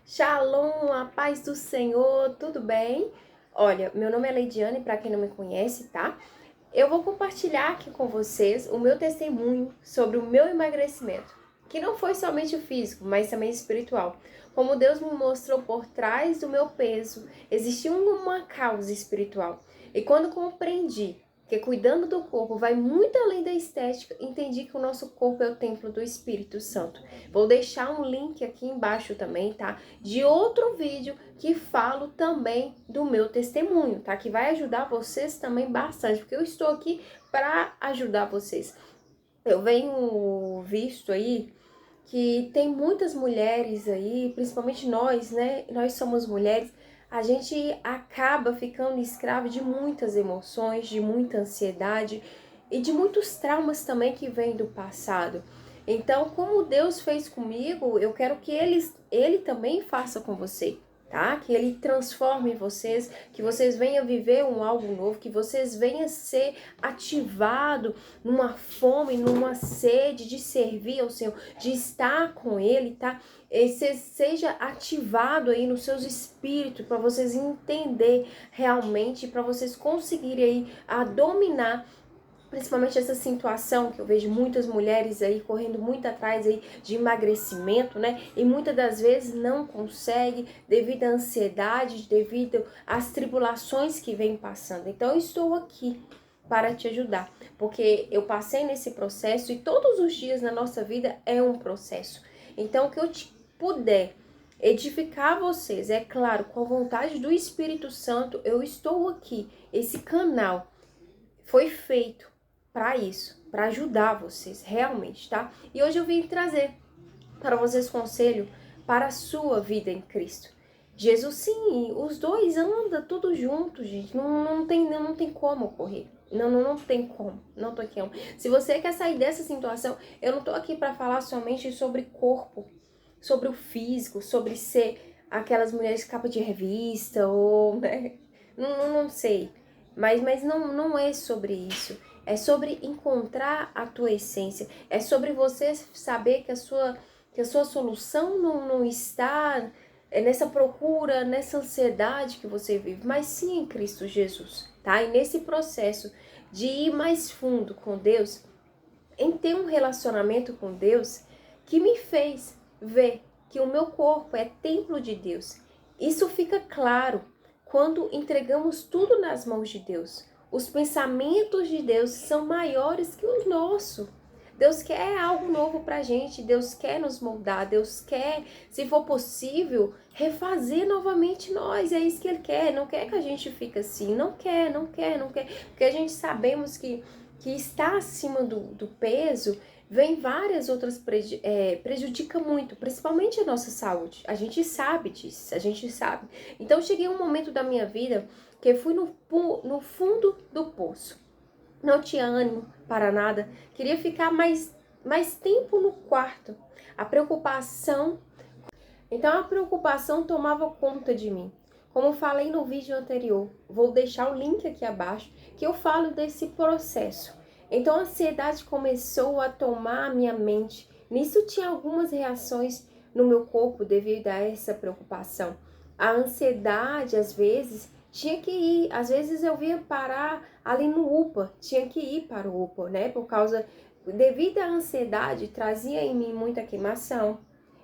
Shalom, a paz do Senhor, tudo bem? Olha, meu nome é Leidiane, para quem não me conhece, tá? Eu vou compartilhar aqui com vocês o meu testemunho sobre o meu emagrecimento, que não foi somente o físico, mas também espiritual. Como Deus me mostrou por trás do meu peso, existia uma causa espiritual. E quando compreendi que cuidando do corpo vai muito além da estética, entendi que o nosso corpo é o templo do Espírito Santo. Vou deixar um link aqui embaixo também, tá? De outro vídeo que falo também do meu testemunho, tá? Que vai ajudar vocês também bastante, porque eu estou aqui para ajudar vocês. Eu venho visto aí que tem muitas mulheres aí, principalmente nós, né? Nós somos mulheres, a gente acaba ficando escravo de muitas emoções, de muita ansiedade e de muitos traumas também que vêm do passado. Então, como Deus fez comigo, eu quero que ele também faça com você, tá? Que ele transforme vocês, que vocês venham viver algo novo, que vocês venham ser ativados numa fome, numa sede de servir ao Senhor, de estar com Ele, tá? Esse seja ativado aí nos seus espíritos para vocês entender realmente, para vocês conseguirem aí a dominar principalmente essa situação que eu vejo muitas mulheres aí correndo muito atrás aí de emagrecimento, né? E muitas das vezes não consegue devido à ansiedade, devido às tribulações que vem passando. Então eu estou aqui para te ajudar, porque eu passei nesse processo e todos os dias na nossa vida é um processo. Então o que eu te puder edificar vocês, é claro, com a vontade do Espírito Santo, eu estou aqui. Esse canal foi feito para isso, para ajudar vocês realmente, tá? E hoje eu vim trazer para vocês conselho para a sua vida em Cristo. Jesus, sim, os dois andam tudo junto, gente. Não tem como ocorrer. Não tem como. Não tô aqui. Se você quer sair dessa situação, eu não tô aqui para falar somente sobre corpo, sobre o físico, sobre ser aquelas mulheres capa de revista ou, né? Não sei. Mas não é sobre isso. É sobre encontrar a tua essência. É sobre você saber que a sua solução não está nessa procura, nessa ansiedade que você vive, mas sim em Cristo Jesus, tá? E nesse processo de ir mais fundo com Deus, em ter um relacionamento com Deus, que me fez ver que o meu corpo é templo de Deus. Isso fica claro quando entregamos tudo nas mãos de Deus. Os pensamentos de Deus são maiores que os nossos. Deus quer algo novo pra gente, Deus quer nos moldar, Deus quer, se for possível, refazer novamente nós. É isso que Ele quer, não quer que a gente fique assim, não quer, porque a gente sabemos que está acima do peso, vem várias outras, prejudica muito, principalmente a nossa saúde. A gente sabe disso, a gente sabe. Então, cheguei a um momento da minha vida que eu fui no fundo do poço. Não tinha ânimo para nada, queria ficar mais tempo no quarto. A preocupação, então a preocupação tomava conta de mim. Como falei no vídeo anterior, vou deixar o link aqui abaixo, que eu falo desse processo. Então a ansiedade começou a tomar a minha mente. Nisso tinha algumas reações no meu corpo devido a essa preocupação. A ansiedade, às vezes, tinha que ir. Às vezes eu via parar ali no UPA, tinha que ir para o UPA, né? Devido à ansiedade, trazia em mim muita queimação,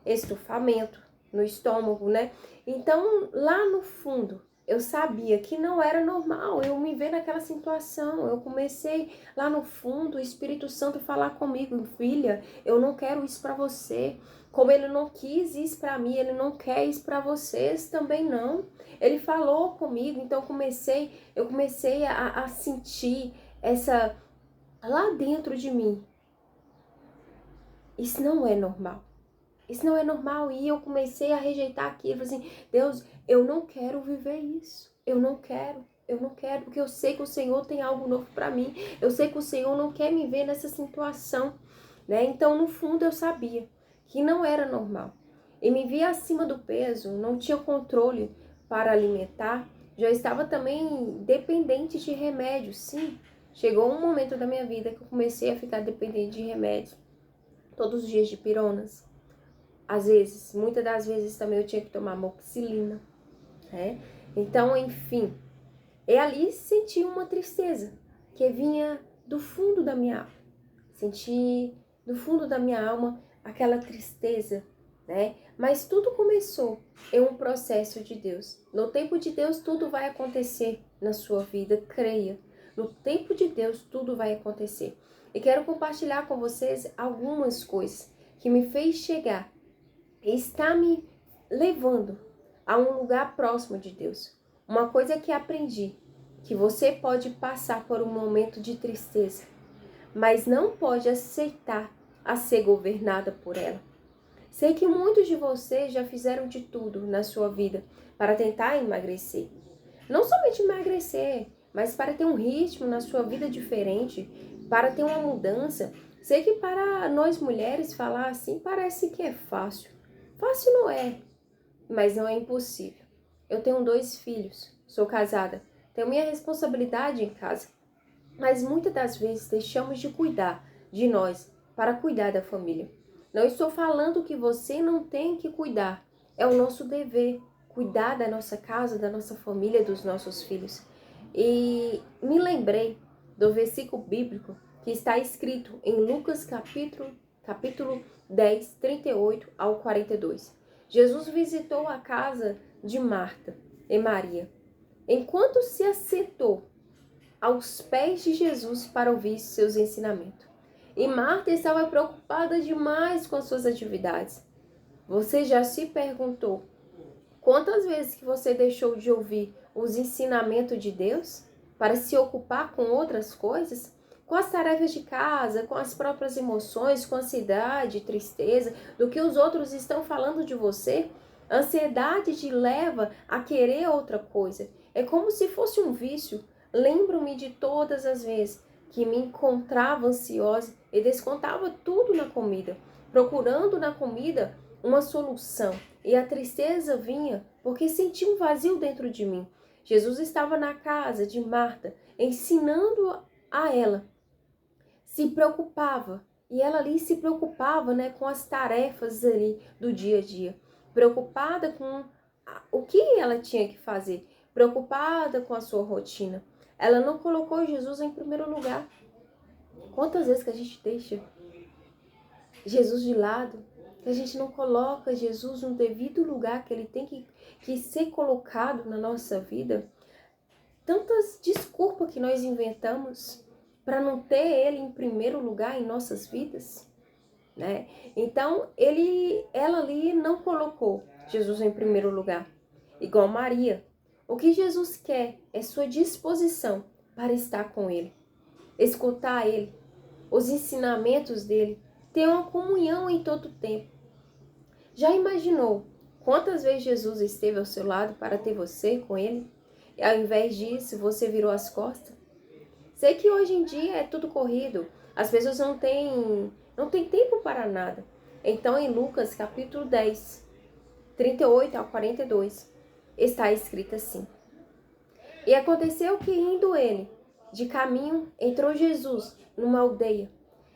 estufamento no estômago, né? Então, lá no fundo, eu sabia que não era normal eu me ver naquela situação. Eu comecei lá no fundo, o Espírito Santo falar comigo: filha, eu não quero isso para você. Como ele não quis isso para mim, ele não quer isso para vocês também não. Ele falou comigo, então eu comecei a sentir essa lá dentro de mim. Isso não é normal. Isso não é normal. E eu comecei a rejeitar aquilo. Assim, Deus, eu não quero viver isso. Eu não quero. Porque eu sei que o Senhor tem algo novo para mim. Eu sei que o Senhor não quer me ver nessa situação, né? Então, no fundo, eu sabia que não era normal. E me via acima do peso, não tinha controle para alimentar. Já estava também dependente de remédios, sim. Chegou um momento da minha vida que eu comecei a ficar dependente de remédios. Todos os dias de pironas, Às vezes, muitas das vezes também eu tinha que tomar amoxicilina, né? Então, enfim, ali senti uma tristeza que vinha do fundo da minha alma. Senti do fundo da minha alma aquela tristeza, né? Mas tudo começou em um processo de Deus. No tempo de Deus, tudo vai acontecer na sua vida, creia. No tempo de Deus, tudo vai acontecer. E quero compartilhar com vocês algumas coisas que me fez chegar e está me levando a um lugar próximo de Deus. Uma coisa que aprendi, que você pode passar por um momento de tristeza, mas não pode aceitar a ser governada por ela. Sei que muitos de vocês já fizeram de tudo na sua vida para tentar emagrecer. Não somente emagrecer, mas para ter um ritmo na sua vida diferente, para ter uma mudança. Sei que para nós mulheres falar assim parece que é fácil. Fácil não é, mas não é impossível. Eu tenho 2 filhos, sou casada, tenho minha responsabilidade em casa. Mas muitas das vezes deixamos de cuidar de nós para cuidar da família. Não estou falando que você não tem que cuidar. É o nosso dever cuidar da nossa casa, da nossa família, dos nossos filhos. E me lembrei do versículo bíblico que está escrito em Lucas capítulo 10, 38 ao 42. Jesus visitou a casa de Marta e Maria. Enquanto se assentou aos pés de Jesus para ouvir seus ensinamentos. E Marta estava preocupada demais com as suas atividades. Você já se perguntou quantas vezes que você deixou de ouvir os ensinamentos de Deus para se ocupar com outras coisas? Com as tarefas de casa, com as próprias emoções, com ansiedade, tristeza, do que os outros estão falando de você? A ansiedade te leva a querer outra coisa. É como se fosse um vício. Lembro-me de todas as vezes que me encontrava ansiosa e descontava tudo na comida, procurando na comida uma solução. E a tristeza vinha porque sentia um vazio dentro de mim. Jesus estava na casa de Marta, ensinando a ela. Se preocupava. E ela ali se preocupava, né, com as tarefas ali do dia a dia. Preocupada com o que ela tinha que fazer. Preocupada com a sua rotina. Ela não colocou Jesus em primeiro lugar. Quantas vezes que a gente deixa Jesus de lado, que a gente não coloca Jesus no devido lugar que ele tem que ser colocado na nossa vida? Tantas desculpas que nós inventamos para não ter ele em primeiro lugar em nossas vidas, né? Então, ela ali não colocou Jesus em primeiro lugar, igual Maria. O que Jesus quer é sua disposição para estar com ele, escutar ele, os ensinamentos dele, ter uma comunhão em todo o tempo. Já imaginou quantas vezes Jesus esteve ao seu lado para ter você com ele? E ao invés disso, você virou as costas? Sei que hoje em dia é tudo corrido. As pessoas não têm tempo para nada. Então, em Lucas capítulo 10, 38 ao 42, está escrito assim. E aconteceu que, indo ele de caminho, entrou Jesus numa aldeia.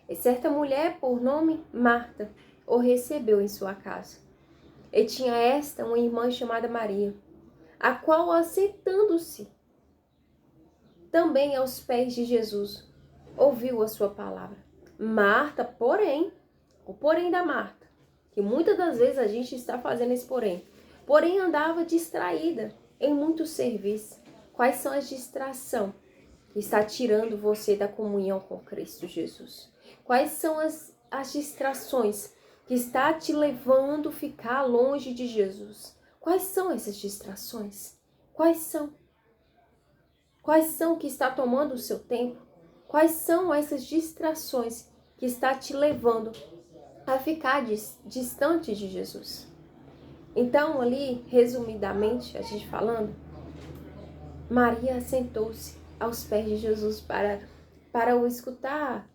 E certa mulher, por nome Marta, o recebeu em sua casa. E tinha esta uma irmã chamada Maria, a qual, assentando-se também aos pés de Jesus, ouviu a sua palavra. Marta, porém, o porém da Marta, que muitas das vezes a gente está fazendo esse porém andava distraída em muito serviço. Quais são as distrações que está tirando você da comunhão com Cristo Jesus? Quais são as distrações que está te levando a ficar longe de Jesus? Quais são essas distrações? Quais são? Quais são que está tomando o seu tempo? Quais são essas distrações que está te levando a ficar distante de Jesus? Então, ali, resumidamente, a gente falando, Maria sentou-se aos pés de Jesus para o escutar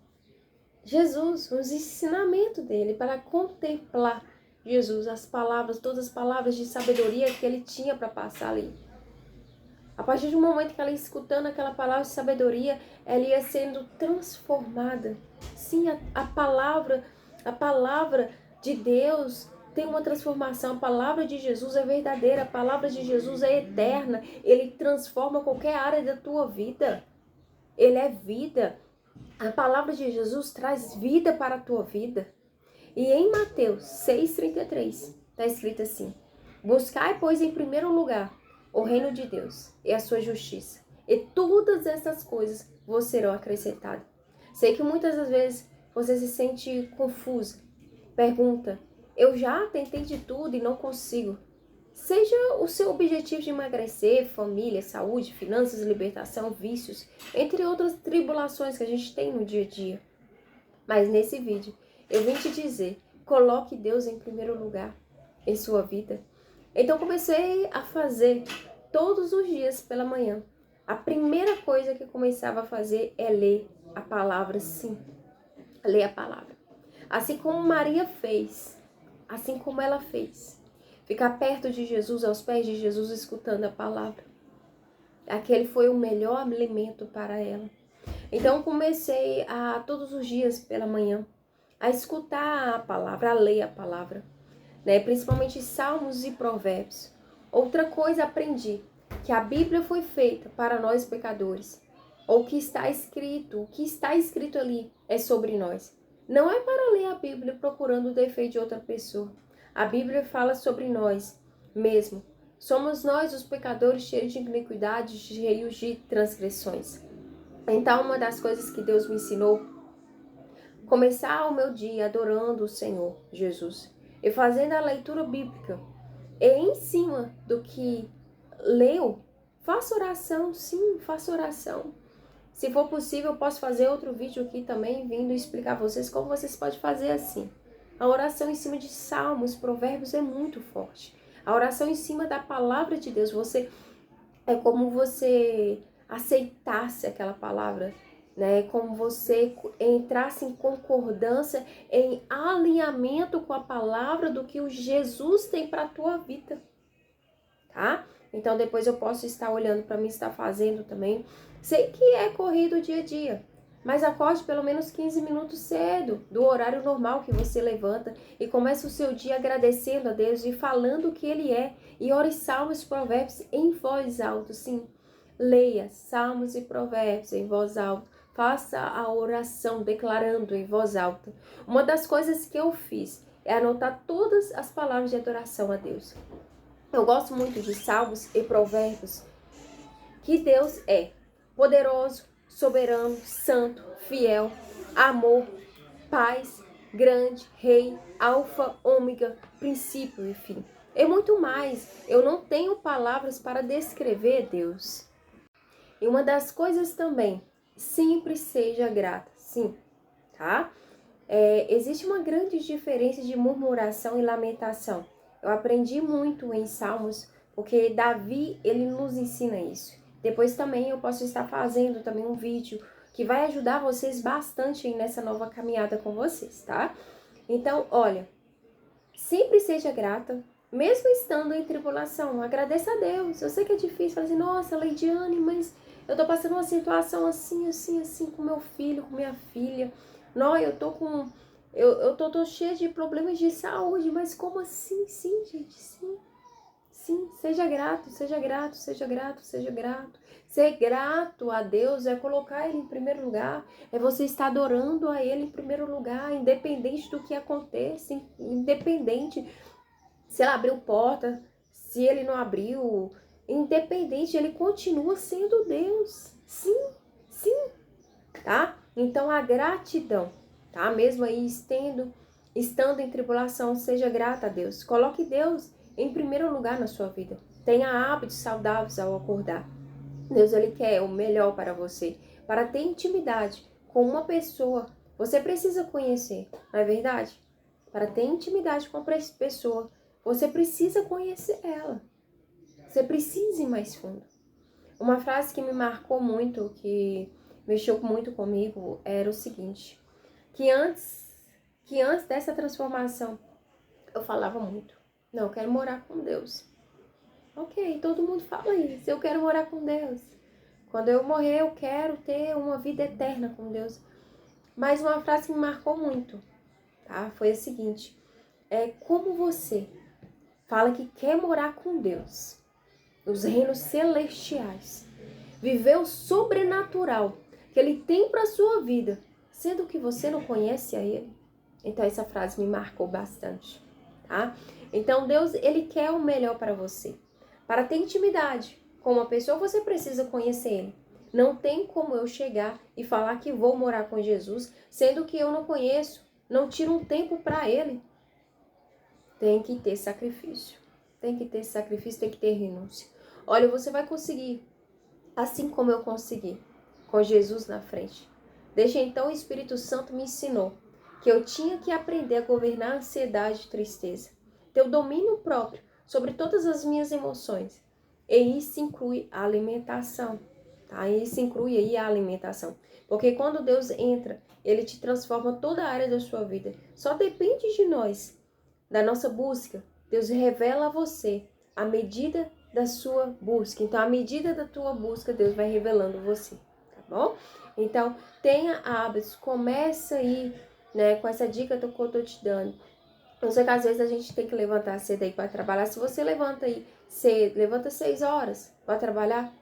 Jesus, os ensinamentos dele, para contemplar Jesus, as palavras, todas as palavras de sabedoria que ele tinha para passar ali. A partir do momento que ela ia escutando aquela palavra de sabedoria, ela ia sendo transformada. Sim, a palavra de Deus tem uma transformação. A palavra de Jesus é verdadeira, a palavra de Jesus é eterna. Ele transforma qualquer área da tua vida. Ele é vida. A palavra de Jesus traz vida para a tua vida. E em Mateus 6,33 está escrito assim: buscai, pois, em primeiro lugar o reino de Deus e a sua justiça, e todas essas coisas vos serão acrescentadas. Sei que muitas das vezes você se sente confusa. Pergunta: eu já tentei de tudo e não consigo. Seja o seu objetivo de emagrecer, família, saúde, finanças, libertação, vícios, entre outras tribulações que a gente tem no dia a dia. Mas nesse vídeo eu vim te dizer, coloque Deus em primeiro lugar em sua vida. Então comecei a fazer todos os dias pela manhã. A primeira coisa que eu começava a fazer é ler a palavra, sim. Ler a palavra. Assim como Maria fez, assim como ela fez. Ficar perto de Jesus, aos pés de Jesus, escutando a palavra. Aquele foi o melhor alimento para ela. Então comecei a todos os dias pela manhã a escutar a palavra, a ler a palavra, né? Principalmente Salmos e Provérbios. Outra coisa aprendi, que a Bíblia foi feita para nós pecadores. O que está escrito ali é sobre nós. Não é para ler a Bíblia procurando o defeito de outra pessoa. A Bíblia fala sobre nós mesmo. Somos nós os pecadores cheios de iniquidade, cheios de transgressões. Então, uma das coisas que Deus me ensinou, começar o meu dia adorando o Senhor Jesus e fazendo a leitura bíblica. E em cima do que leu, faça oração, sim, faça oração. Se for possível, eu posso fazer outro vídeo aqui também, vindo explicar a vocês como vocês podem fazer assim. A oração em cima de Salmos, Provérbios é muito forte. A oração em cima da palavra de Deus, é como você aceitasse aquela palavra, né? Como você entrasse em concordância, em alinhamento com a palavra do que o Jesus tem para a tua vida, tá? Então depois eu posso estar olhando para mim, estar fazendo também. Sei que é corrido o dia a dia, mas acorde pelo menos 15 minutos cedo do horário normal que você levanta e comece o seu dia agradecendo a Deus e falando o que Ele é. E ore Salmos e Provérbios em voz alta, sim. Leia Salmos e Provérbios em voz alta. Faça a oração declarando em voz alta. Uma das coisas que eu fiz é anotar todas as palavras de adoração a Deus. Eu gosto muito de Salmos e Provérbios, que Deus é poderoso, soberano, santo, fiel, amor, paz, grande, rei, alfa, ômega, princípio e fim. É muito mais. Eu não tenho palavras para descrever Deus. E uma das coisas também, sempre seja grata, sim, tá? Existe uma grande diferença de murmuração e lamentação. Eu aprendi muito em Salmos, porque Davi, ele nos ensina isso. Depois também eu posso estar fazendo também um vídeo que vai ajudar vocês bastante nessa nova caminhada com vocês, tá? Então, olha, sempre seja grata, mesmo estando em tribulação. Agradeça a Deus. Eu sei que é difícil, falar assim, nossa, Leidiane, mas eu tô passando uma situação assim, assim, assim, com meu filho, com minha filha. Não, eu tô com... tô cheia de problemas de saúde, mas como assim? Sim, gente, sim. Sim, seja grato, seja grato, seja grato, seja grato. Ser grato a Deus é colocar Ele em primeiro lugar, é você estar adorando a Ele em primeiro lugar, independente do que aconteça, independente se Ele abriu porta, se Ele não abriu, independente, Ele continua sendo Deus. Sim, sim, tá? Então a gratidão, tá? Mesmo aí estando em tribulação, seja grata a Deus. Coloque Deus em primeiro lugar na sua vida. Tenha hábitos saudáveis ao acordar. Deus, Ele quer o melhor para você. Para ter intimidade com uma pessoa, você precisa conhecer, não é verdade? Para ter intimidade com a pessoa, você precisa conhecer ela. Você precisa ir mais fundo. Uma frase que me marcou muito, que mexeu muito comigo, era o seguinte, que antes dessa transformação, eu falava muito. Não, eu quero morar com Deus. Ok, todo mundo fala isso. Eu quero morar com Deus. Quando eu morrer, eu quero ter uma vida eterna com Deus. Mas uma frase que me marcou muito, tá? Foi a seguinte. como você fala que quer morar com Deus, nos reinos celestiais, viver o sobrenatural que Ele tem para a sua vida, sendo que você não conhece a Ele. Então essa frase me marcou bastante, tá? Então Deus, Ele quer o melhor para você. Para ter intimidade com uma pessoa, você precisa conhecer Ele. Não tem como eu chegar e falar que vou morar com Jesus, sendo que eu não conheço, não tiro um tempo para Ele. Tem que ter sacrifício. Tem que ter sacrifício, tem que ter renúncia. Olha, você vai conseguir, assim como eu consegui, com Jesus na frente. Desde então o Espírito Santo me ensinou que eu tinha que aprender a governar a ansiedade e tristeza, ter o domínio próprio sobre todas as minhas emoções. E isso inclui a alimentação, tá? Isso inclui aí a alimentação. Porque quando Deus entra, Ele te transforma toda a área da sua vida. Só depende de nós, da nossa busca. Deus revela a você a medida da sua busca. Então, à medida da tua busca, Deus vai revelando você, tá bom? Então, tenha hábitos, começa aí, né, com essa dica que eu tô te dando. Eu sei que às vezes a gente tem que levantar cedo aí para trabalhar. Se você levanta aí cedo, levanta 6 horas para trabalhar,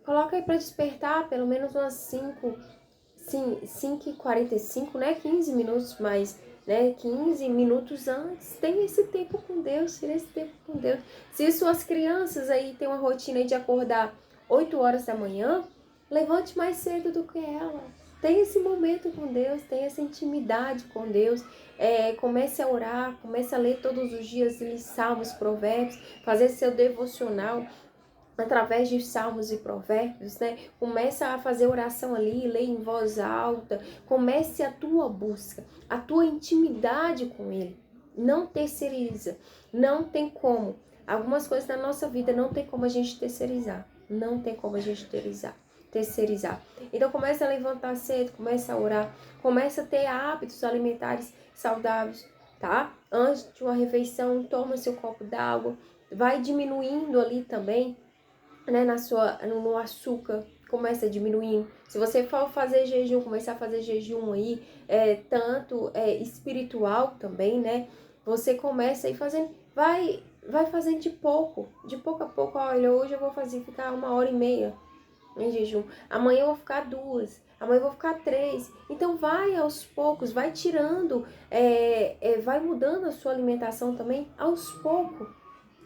coloca aí para despertar pelo menos umas 5h45, né? 15 minutos mais, né? 15 minutos antes. Tem esse tempo com Deus, tira esse tempo com Deus. Se suas crianças aí têm uma rotina de acordar 8 horas da manhã, levante mais cedo do que ela. Tem esse momento com Deus, tem essa intimidade com Deus. Comece a orar, comece a ler todos os dias salmos, provérbios, fazer seu devocional através de salmos e provérbios, né? Começa a fazer oração ali, lê em voz alta, comece a tua busca, a tua intimidade com Ele. Não terceiriza, não tem como. Algumas coisas na nossa vida não tem como a gente terceirizar, não tem como a gente terceirizar. Então começa a levantar cedo, começa a orar, começa a ter hábitos alimentares saudáveis, tá? Antes de uma refeição, toma seu copo d'água, vai diminuindo ali também, né, no açúcar, começa diminuindo. Se você for fazer jejum, começar a fazer jejum aí, tanto espiritual também, né? Você começa aí fazendo, vai fazendo de pouco a pouco. Olha, hoje eu vou ficar 1h30 em jejum, amanhã eu vou ficar 2, amanhã eu vou ficar 3. Então vai aos poucos, vai tirando, vai mudando a sua alimentação também aos poucos.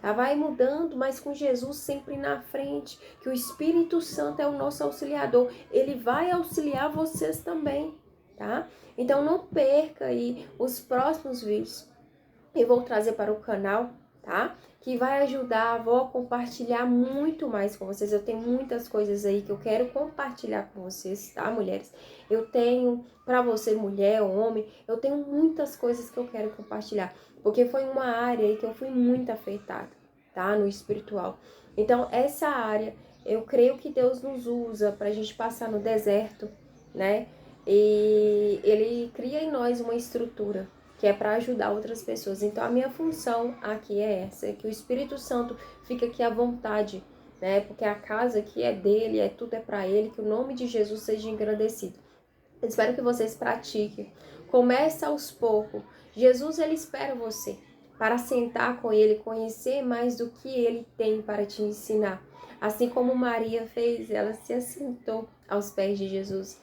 Tá? Vai mudando, mas com Jesus sempre na frente, que o Espírito Santo é o nosso auxiliador. Ele vai auxiliar vocês também, tá? Então não perca aí os próximos vídeos. Eu vou trazer para o canal, tá? Que vai ajudar a avó a compartilhar muito mais com vocês. Eu tenho muitas coisas aí que eu quero compartilhar com vocês, tá, mulheres? Eu tenho, para você, mulher, homem, eu tenho muitas coisas que eu quero compartilhar. Porque foi uma área aí que eu fui muito afetada, tá? No espiritual. Então, essa área, eu creio que Deus nos usa pra gente passar no deserto, né? E Ele cria em nós uma estrutura que é para ajudar outras pessoas. Então, a minha função aqui é essa, é que o Espírito Santo fique aqui à vontade, né? Porque a casa aqui é dele, tudo é para ele, que o nome de Jesus seja engrandecido. Eu espero que vocês pratiquem. Comece aos poucos. Jesus, ele espera você para sentar com ele, conhecer mais do que ele tem para te ensinar. Assim como Maria fez, ela se assentou aos pés de Jesus,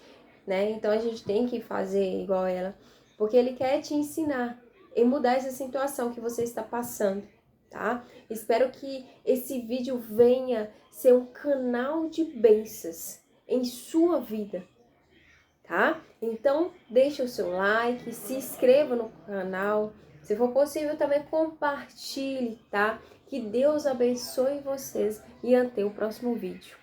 né? Então, a gente tem que fazer igual ela, porque ele quer te ensinar e mudar essa situação que você está passando, tá? Espero que esse vídeo venha ser um canal de bênçãos em sua vida, tá? Então, deixa o seu like, se inscreva no canal, se for possível também compartilhe, tá? Que Deus abençoe vocês e até o próximo vídeo.